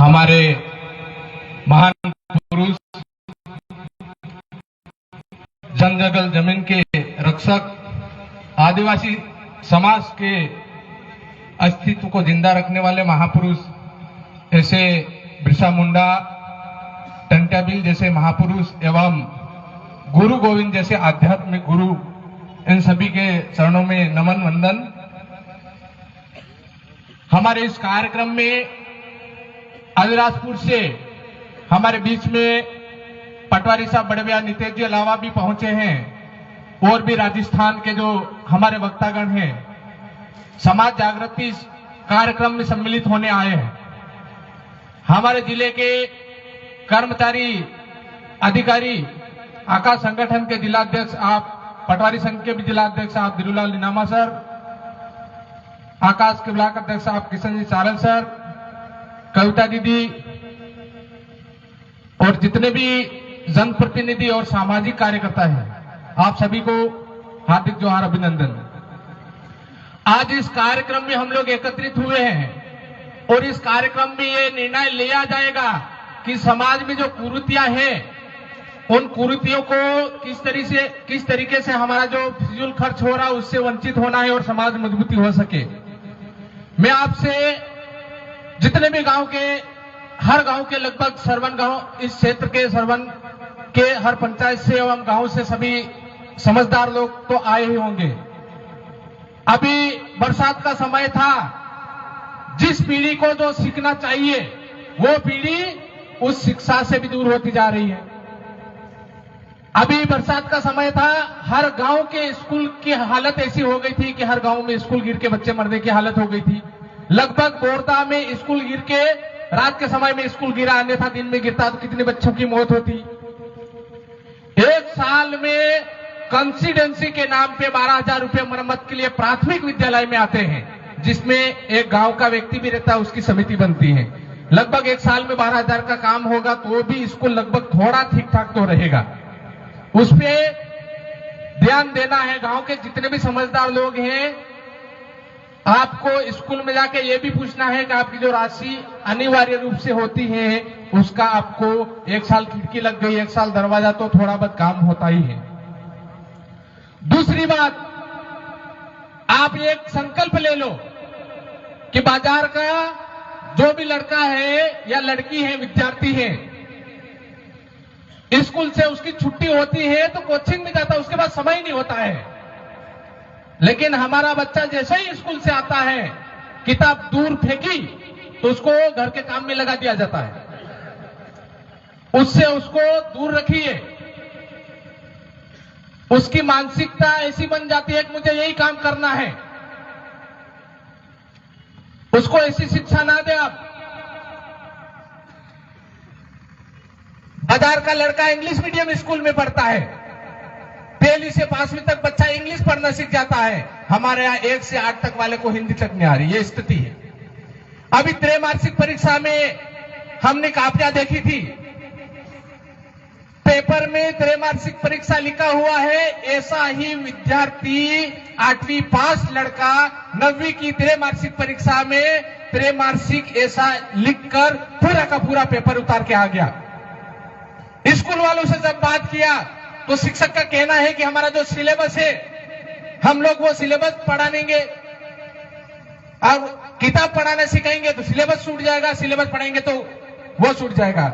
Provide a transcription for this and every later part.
हमारे महान पुरुष, जंगल जमीन के रक्षक, आदिवासी समाज के अस्तित्व को जिंदा रखने वाले महापुरुष ऐसे बिरसा मुंडा, टंट्याबिल जैसे महापुरुष एवं गुरु गोविंद जैसे आध्यात्मिक गुरु, इन सभी के चरणों में नमन वंदन। हमारे इस कार्यक्रम में अलीराजपुर से हमारे बीच में पटवारी साहब बड़े नितेश जी अलावा भी पहुंचे हैं और भी राजस्थान के जो हमारे वक्तागण हैं समाज जागृति कार्यक्रम में सम्मिलित होने आए हैं। हमारे जिले के कर्मचारी अधिकारी, आकाश संगठन के जिलाध्यक्ष आप, पटवारी संघ के भी जिलाध्यक्ष आप दिलूलाल नीनामा सर, आकाश के ब्लॉक अध्यक्ष आप किशन जी चारल सर, कविता दीदी और जितने भी जनप्रतिनिधि और सामाजिक कार्यकर्ता हैं, आप सभी को हार्दिक जोहार, अभिनंदन। आज इस कार्यक्रम में हम लोग एकत्रित हुए हैं और इस कार्यक्रम में ये निर्णय लिया जाएगा कि समाज में जो कुरीतियां हैं उन कुरीतियों को किस तरीके से हमारा जो फिजूल खर्च हो रहा है उससे वंचित होना है और समाज मजबूती हो सके। मैं आपसे जितने भी गांव के, हर गांव के लगभग सरवन गांव, इस क्षेत्र के सरवन के हर पंचायत से एवं गांव से सभी समझदार लोग तो आए ही होंगे। अभी बरसात का समय था, जिस पीढ़ी को जो सीखना चाहिए वो पीढ़ी उस शिक्षा से भी दूर होती जा रही है। अभी बरसात का समय था, हर गांव के स्कूल की हालत ऐसी हो गई थी कि हर गांव में स्कूल गिर के बच्चे मरने की हालत हो गई थी। लगभग बोरदा में स्कूल गिर के, रात के समय में स्कूल गिरा, अन्यथा दिन में गिरता तो कितने बच्चों की मौत होती। एक साल में कंसिडेंसी के नाम पे 12,000 रुपए मरम्मत के लिए प्राथमिक विद्यालय में आते हैं, जिसमें एक गांव का व्यक्ति भी रहता है, उसकी समिति बनती है। लगभग एक साल में 12,000 का काम होगा तो भी स्कूल लगभग थोड़ा ठीक ठाक तो रहेगा। उस पे ध्यान देना है। गांव के जितने भी समझदार लोग हैं, आपको स्कूल में जाके ये भी पूछना है कि आपकी जो राशि अनिवार्य रूप से होती है उसका आपको, एक साल खिड़की लग गई, एक साल दरवाजा, तो थोड़ा बहुत काम होता ही है। दूसरी बात, आप एक संकल्प ले लो कि बाजार का जो भी लड़का है या लड़की है, विद्यार्थी है, स्कूल से उसकी छुट्टी होती है तो कोचिंग में जाता है, उसके बाद समय नहीं होता है। लेकिन हमारा बच्चा जैसे ही स्कूल से आता है, किताब दूर फेंकी तो उसको घर के काम में लगा दिया जाता है। उससे उसको दूर रखिए। उसकी मानसिकता ऐसी बन जाती है कि मुझे यही काम करना है। उसको ऐसी शिक्षा ना दे आप। बाजार का लड़का इंग्लिश मीडियम स्कूल में पढ़ता है, 1 से 5वीं तक बच्चा इंग्लिश पढ़ना सीख जाता है। हमारे यहाँ 1 से 8 तक वाले को हिंदी तक नहीं आ रही, ये स्थिति है। अभी त्रैमासिक परीक्षा में हमने कापियां देखी थी, पेपर में त्रैमासिक परीक्षा लिखा हुआ है, ऐसा ही विद्यार्थी 8वीं पास लड़का 9वीं की त्रैमासिक परीक्षा में त्रैमासिक ऐसा लिखकर पूरा का पूरा पेपर उतार के आ गया। स्कूल वालों से जब बात किया तो शिक्षक का कहना है कि हमारा जो सिलेबस है, हम लोग वो सिलेबस पढ़ाएंगे, अब किताब पढ़ाना सिखाएंगे तो सिलेबस छूट जाएगा, सिलेबस पढ़ाएंगे तो वो छूट जाएगा।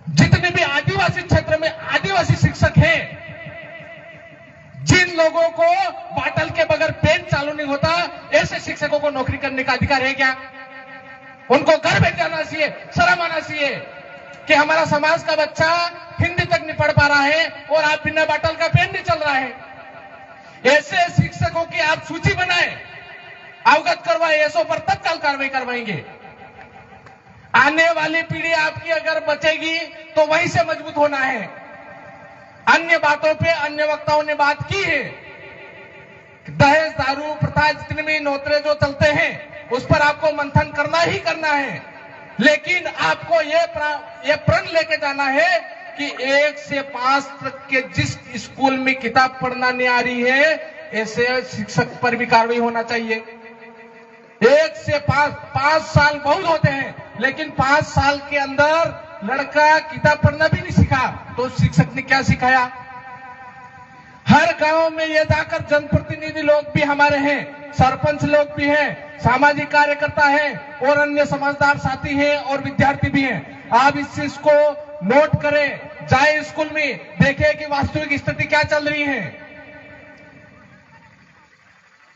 जितने भी आदिवासी क्षेत्र में आदिवासी शिक्षक हैं, जिन लोगों को बाटल के बगैर पेन चालू नहीं होता, ऐसे शिक्षकों को नौकरी करने का अधिकार है क्या? उनको घर बैठ जाना चाहिए, शर्म आना चाहिए कि हमारा समाज का बच्चा हिंदी तक नहीं पढ़ पा रहा है और आप बिना बाटल का पेन नहीं चल रहा है। ऐसे शिक्षकों की आप सूची बनाए, अवगत करवाए, ऐसों पर तत्काल कार्रवाई करवाएंगे। आने वाली पीढ़ी आपकी अगर बचेगी तो वहीं से मजबूत होना है। अन्य बातों पे अन्य वक्ताओं ने बात की है, दहेज, दारू प्रथा, जितने भी नौतरे जो चलते हैं उस पर आपको मंथन करना ही करना है। लेकिन आपको ये प्रण लेके जाना है कि 1 से 5 तक के जिस स्कूल में किताब पढ़ना नहीं आ रही है, ऐसे शिक्षक पर भी कार्रवाई होना चाहिए। 1 से 5 साल बहुत होते हैं, लेकिन 5 साल के अंदर लड़का किताब पढ़ना भी नहीं सीखा तो शिक्षक ने क्या सिखाया। हर गांव में ये जाकर जनप्रतिनिधि लोग भी हमारे हैं, सरपंच लोग भी हैं, सामाजिक कार्यकर्ता हैं और अन्य समझदार साथी हैं और विद्यार्थी भी हैं। आप इस चीज को नोट करें, जाए स्कूल में देखें कि वास्तविक स्थिति क्या चल रही है।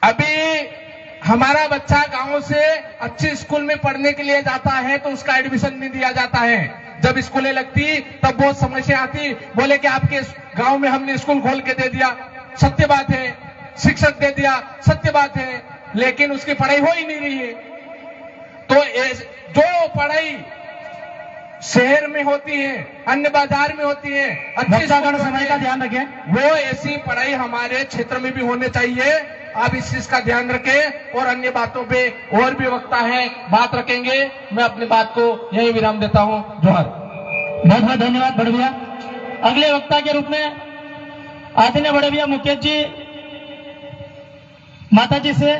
अभी हमारा बच्चा गांव से अच्छे स्कूल में पढ़ने के लिए जाता है तो उसका एडमिशन नहीं दिया जाता है। जब स्कूलें लगती तब बहुत समस्या आती, बोले कि आपके गांव में हमने स्कूल खोल के दे दिया, सत्य बात है, शिक्षक दे दिया, सत्य बात है, लेकिन उसकी पढ़ाई हो ही नहीं रही है। तो जो पढ़ाई शहर में होती है, अन्य बाजार में होती है, अच्छी समय का ध्यान रखें, वो ऐसी पढ़ाई हमारे क्षेत्र में भी होने चाहिए। आप इस चीज का ध्यान रखें और अन्य बातों पे और भी वक्ता है बात रखेंगे। मैं अपनी बात को यही विराम देता हूं। जोहर। बहुत बहुत धन्यवाद बड़े भैया। अगले वक्ता के रूप में आदरणीय बड़े भैया मुकेश जी माता जी से